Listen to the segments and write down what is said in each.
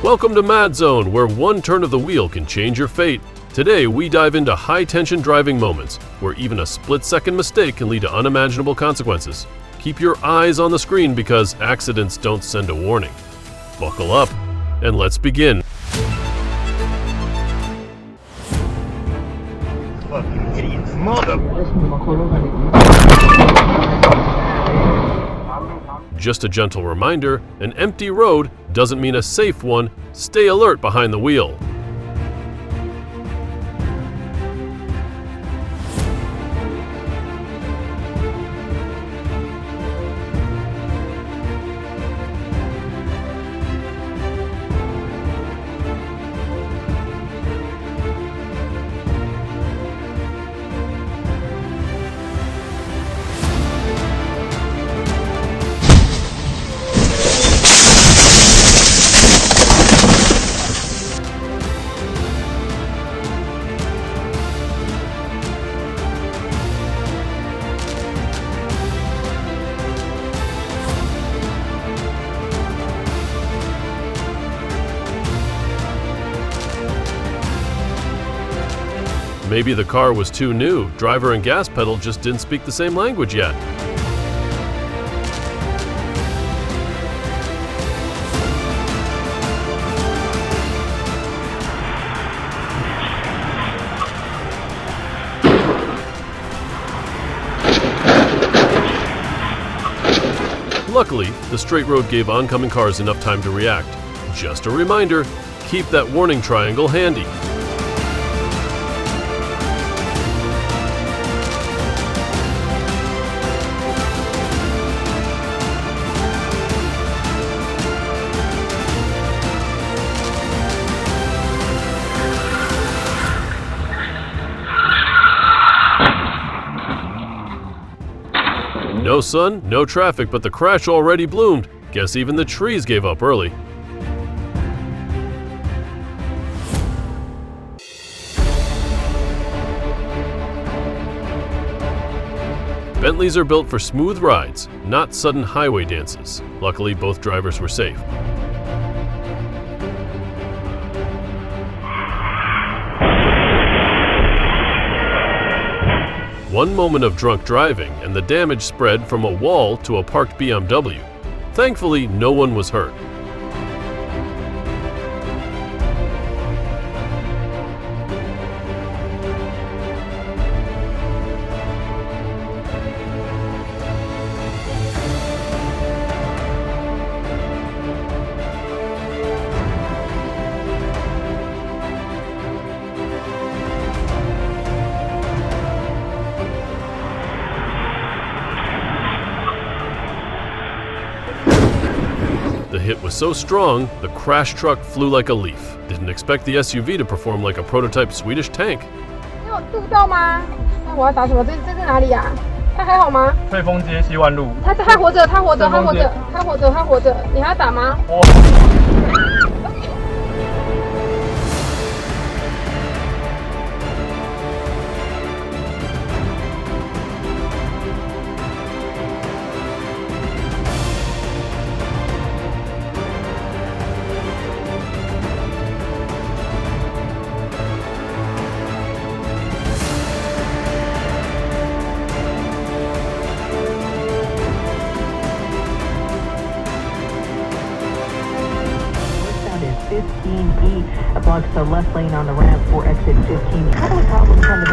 Welcome to MadZone, where one turn of the wheel can change your fate. Today, we dive into high-tension driving moments, where even a split-second mistake can lead to unimaginable consequences. Keep your eyes on the screen because accidents don't send a warning. Buckle up, and let's begin. Fucking idiots, mother! Just a gentle reminder, an empty road doesn't mean a safe one. Stay alert behind the wheel. Maybe the car was too new. Driver and gas pedal just didn't speak the same language yet. Luckily, the straight road gave oncoming cars enough time to react. Just a reminder, keep that warning triangle handy. No sun, no traffic, but the crash already bloomed. Guess even the trees gave up early. Bentleys are built for smooth rides, not sudden highway dances. Luckily, both drivers were safe. One moment of drunk driving, and the damage spread from a wall to a parked BMW. Thankfully, no one was hurt. The hit was so strong, the crash truck flew like a leaf. Didn't expect the SUV to perform like a prototype Swedish tank. 你有录到吗？那我要打什么？这是哪里呀？他还好吗？翠峰街西湾路。他活着，他活着，他活着，他活着，他活着。你还要打吗？15E blocks the left lane on the ramp for exit 15. Couple of problems on the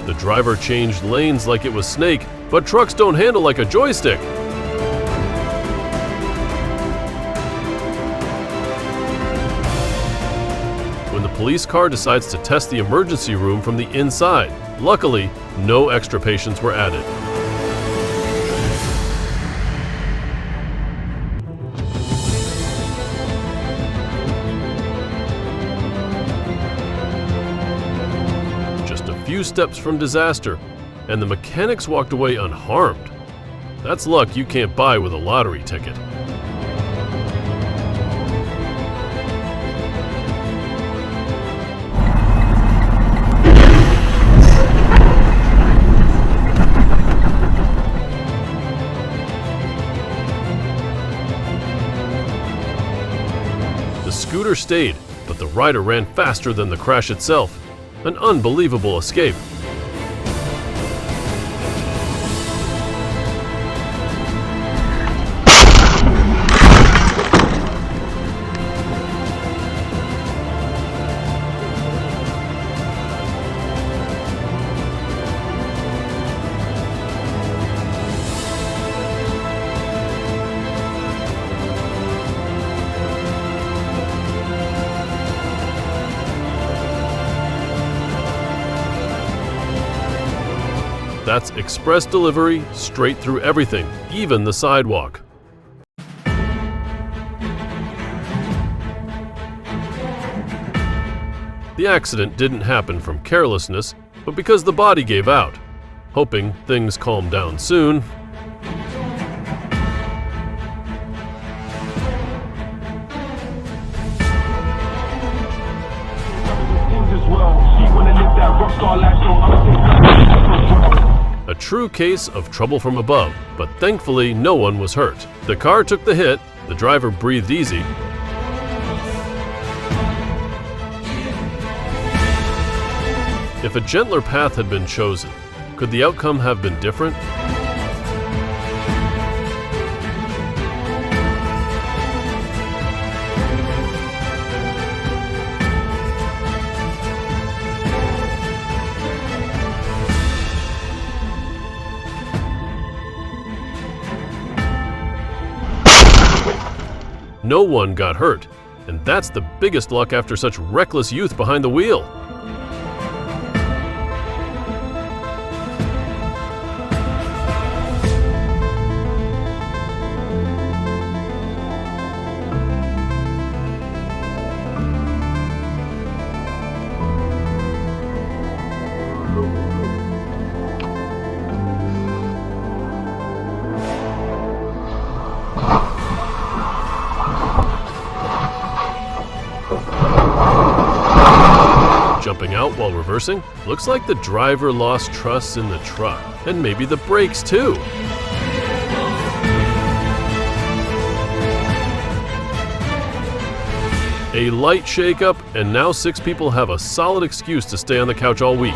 The driver changed lanes like it was Snake, but trucks don't handle like a joystick. When the police car decides to test the emergency room from the inside, luckily, no extra patients were added. Few steps from disaster, and the mechanics walked away unharmed. That's luck you can't buy with a lottery ticket. scooter stayed, but the rider ran faster than the crash itself. An unbelievable escape. That's express delivery straight through everything, even the sidewalk. The accident didn't happen from carelessness, but because the body gave out. Hoping things calm down soon, a true case of trouble from above, but thankfully no one was hurt. The car took the hit, the driver breathed easy. If a gentler path had been chosen, could the outcome have been different? No one got hurt, and that's the biggest luck after such reckless youth behind the wheel. Jumping out while reversing? Looks like the driver lost trust in the truck, and maybe the brakes too. A light shakeup, and now 6 people have a solid excuse to stay on the couch all week.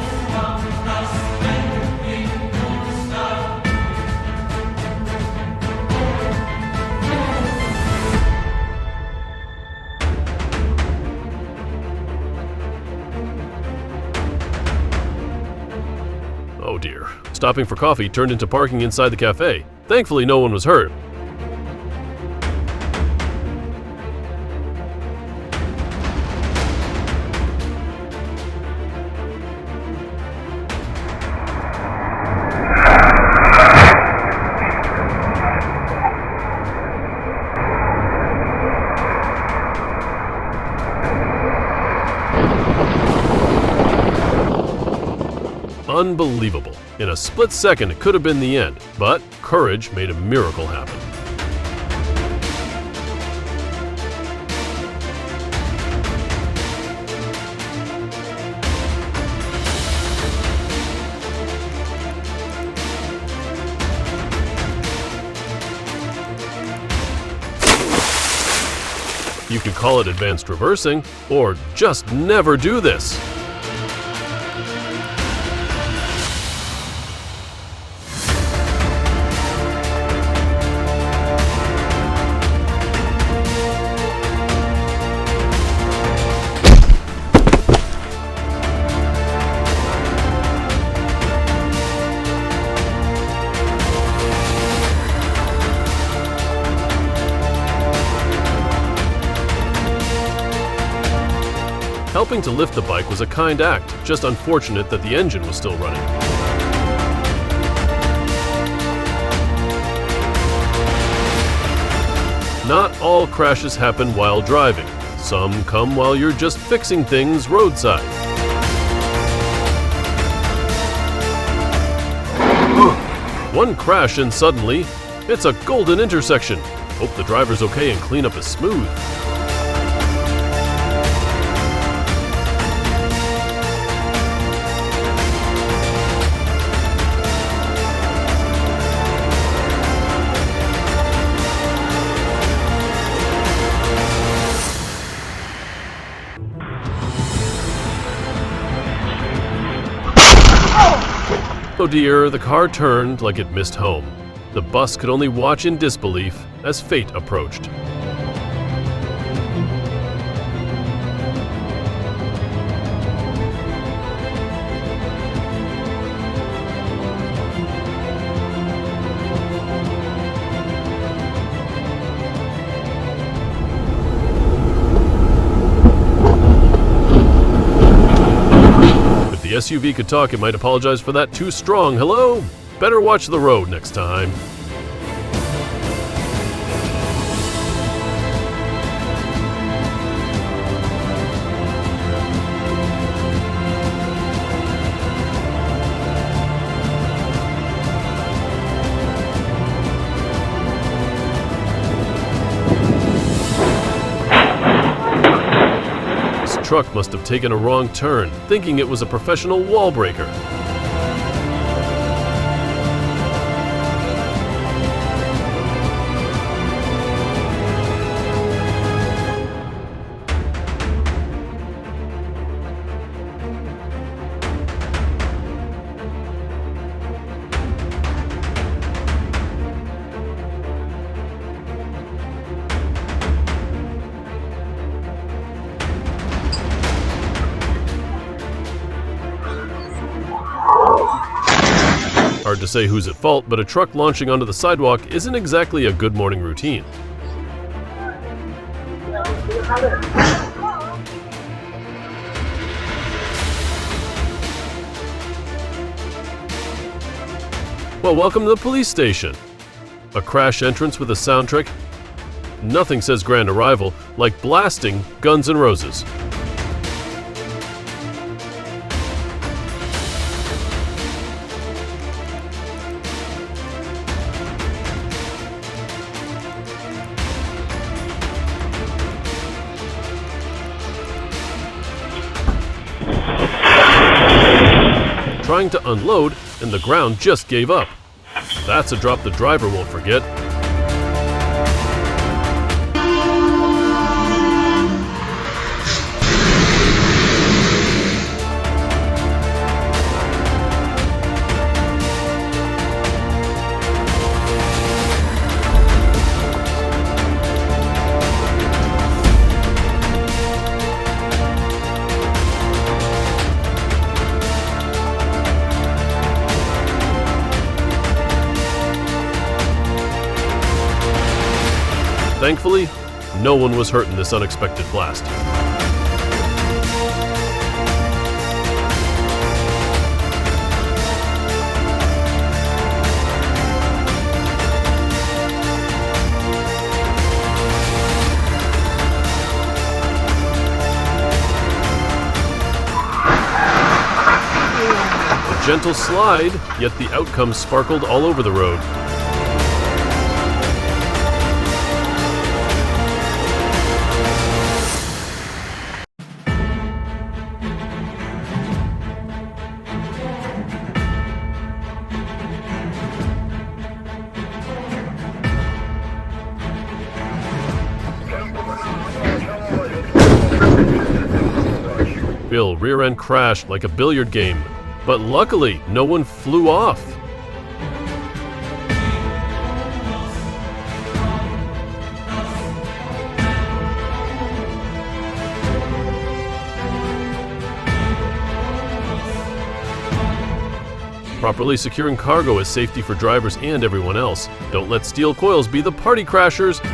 Oh dear. Stopping for coffee turned into parking inside the cafe. Thankfully, no one was hurt. Unbelievable. In a split second, it could have been the end, but courage made a miracle happen. You could call it advanced reversing, or just never do this. Helping to lift the bike was a kind act, just unfortunate that the engine was still running. Not all crashes happen while driving. Some come while you're just fixing things roadside. One crash and suddenly, it's a golden intersection. Hope the driver's okay and cleanup is smooth. Oh dear, the car turned like it missed home. The bus could only watch in disbelief as fate approached. The SUV could talk, it might apologize for that too strong. Hello? Better watch the road next time. Truck must have taken a wrong turn, thinking it was a professional wall breaker. Hard to say who's at fault, but a truck launching onto the sidewalk isn't exactly a good morning routine. Well, welcome to the police station. A crash entrance with a soundtrack. Nothing says grand arrival like blasting Guns N' Roses. Trying to unload, and the ground just gave up. That's a drop the driver won't forget. Thankfully, no one was hurt in this unexpected blast. A gentle slide, yet the outcome sparkled all over the road. Bill rear-end crashed like a billiard game, but luckily no one flew off. Properly securing cargo is safety for drivers and everyone else. Don't let steel coils be the party crashers.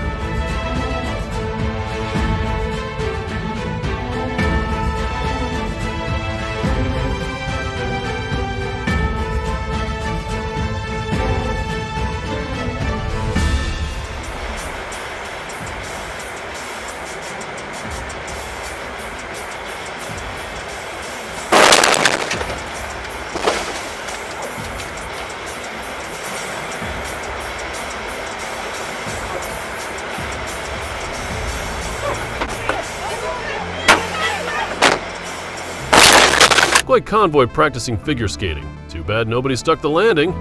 Quite convoy practicing figure skating. Too bad nobody stuck the landing.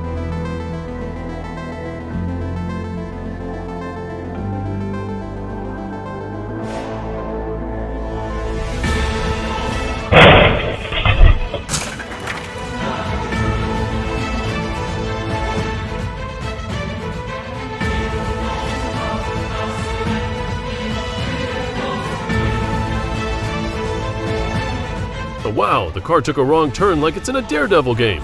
wow, the car took a wrong turn like it's in a Daredevil game.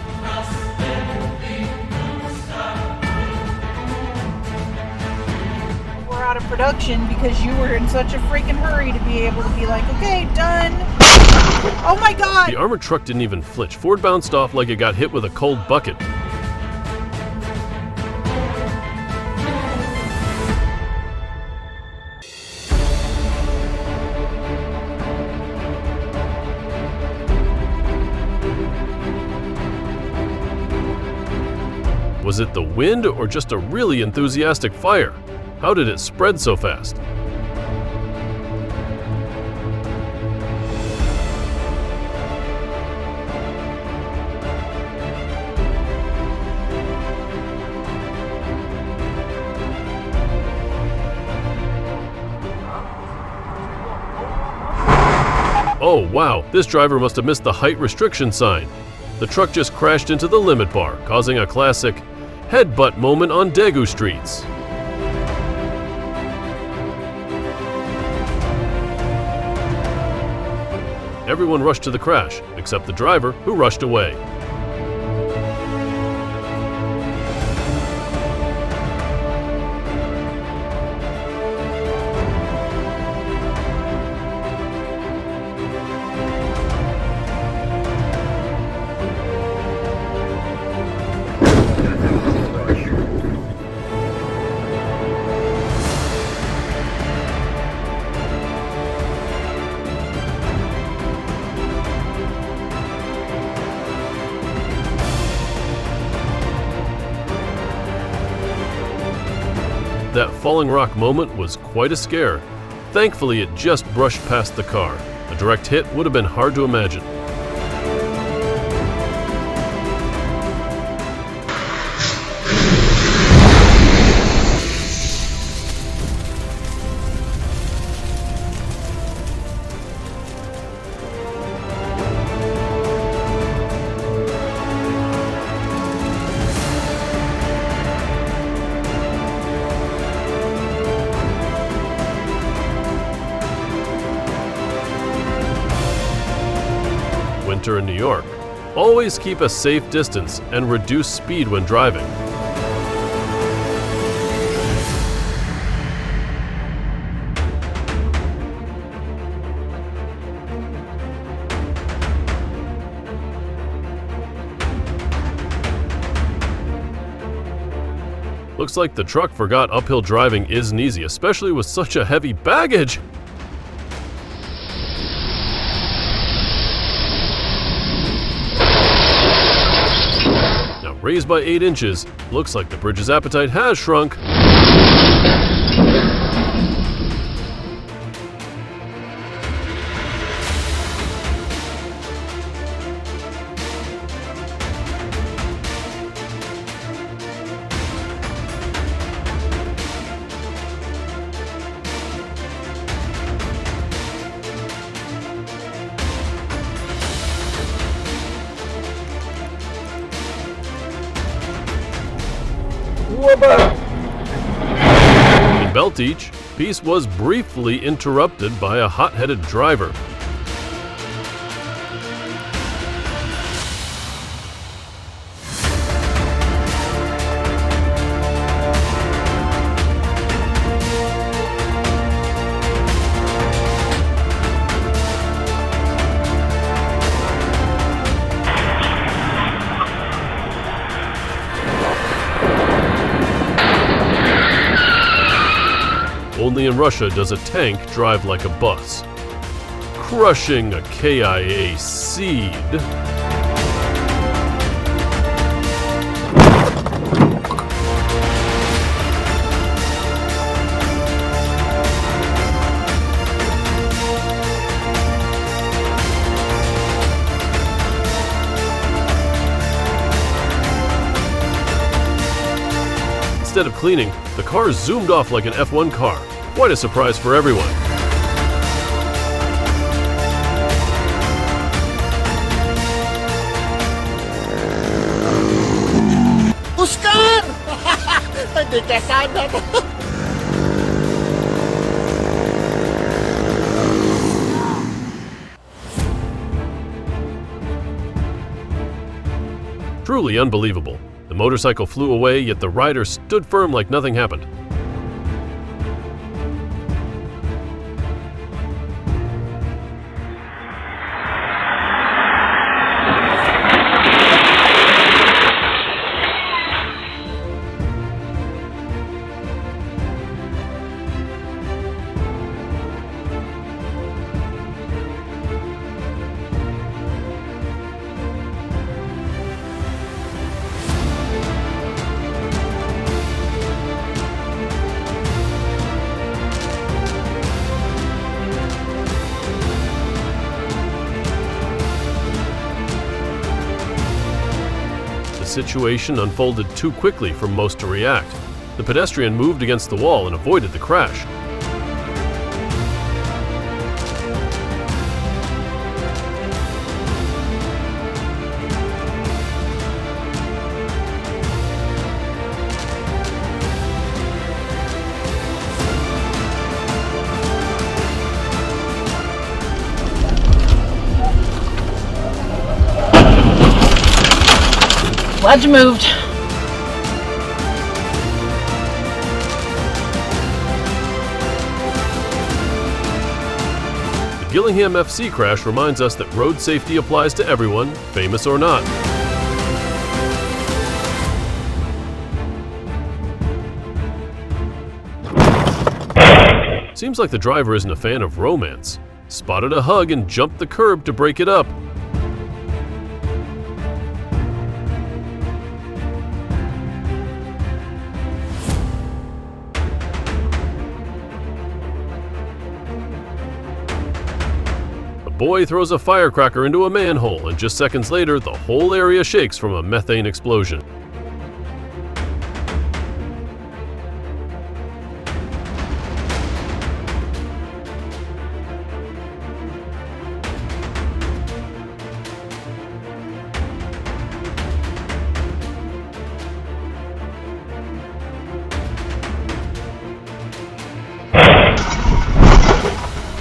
We're out of production because you were in such a freaking hurry to be able to be like, okay, done. Oh my God! The armored truck didn't even flinch. Ford bounced off like it got hit with a cold bucket. Was it the wind or just a really enthusiastic fire? How did it spread so fast? Oh wow, this driver must have missed the height restriction sign. The truck just crashed into the limit bar, causing a classic headbutt moment on Daegu streets. Everyone rushed to the crash, except the driver, who rushed away. That falling rock moment was quite a scare. Thankfully, it just brushed past the car. A direct hit would have been hard to imagine. Winter in New York. Always keep a safe distance and reduce speed when driving. Looks like the truck forgot uphill driving isn't easy, especially with such a heavy baggage. Raised by 8 inches, looks like the bridge's appetite has shrunk. In Belteach, peace was briefly interrupted by a hot-headed driver. Only in Russia does a tank drive like a bus, crushing a KIA seed. Instead of cleaning, the car zoomed off like an F1 car. Quite a surprise for everyone. Oscar! Hindi ka sana. Truly unbelievable. The motorcycle flew away, yet the rider stood firm like nothing happened. The situation unfolded too quickly for most to react. The pedestrian moved against the wall and avoided the crash. Glad you moved. The Gillingham FC crash reminds us that road safety applies to everyone, famous or not. Seems like the driver isn't a fan of romance. Spotted a hug and jumped the curb to break it up. Boy throws a firecracker into a manhole, and just seconds later, the whole area shakes from a methane explosion.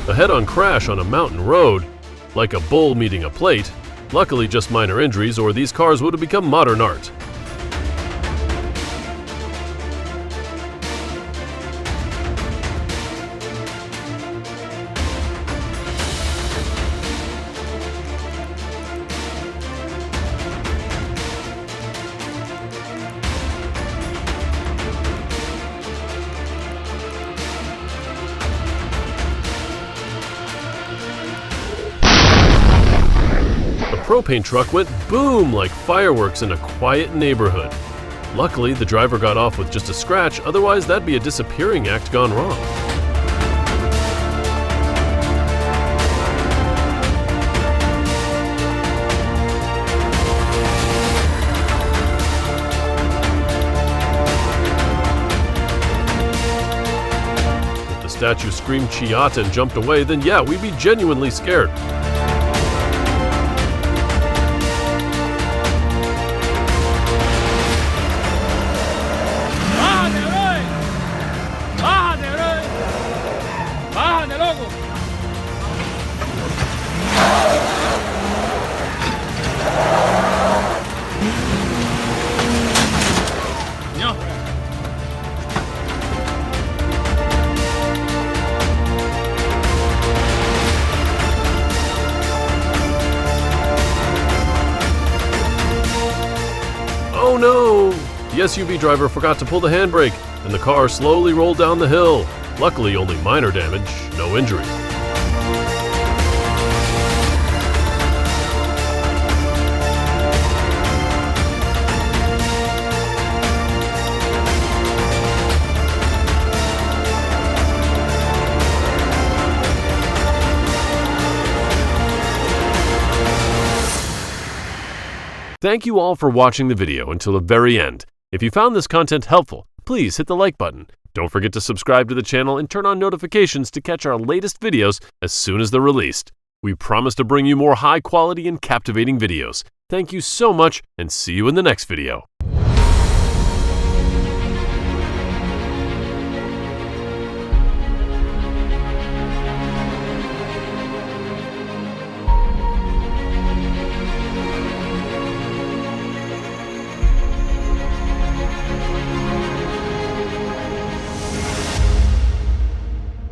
A head-on crash on a mountain road, like a bull meeting a plate. Luckily, just minor injuries, or these cars would have become modern art. Propane truck went boom like fireworks in a quiet neighborhood. Luckily, the driver got off with just a scratch, otherwise that'd be a disappearing act gone wrong. If the statue screamed Chiata and jumped away, then yeah, we'd be genuinely scared. Oh no! The SUV driver forgot to pull the handbrake, and the car slowly rolled down the hill. Luckily, only minor damage, no injury. Thank you all for watching the video until the very end. If you found this content helpful, please hit the like button. Don't forget to subscribe to the channel and turn on notifications to catch our latest videos as soon as they're released. We promise to bring you more high quality and captivating videos. Thank you so much, and see you in the next video.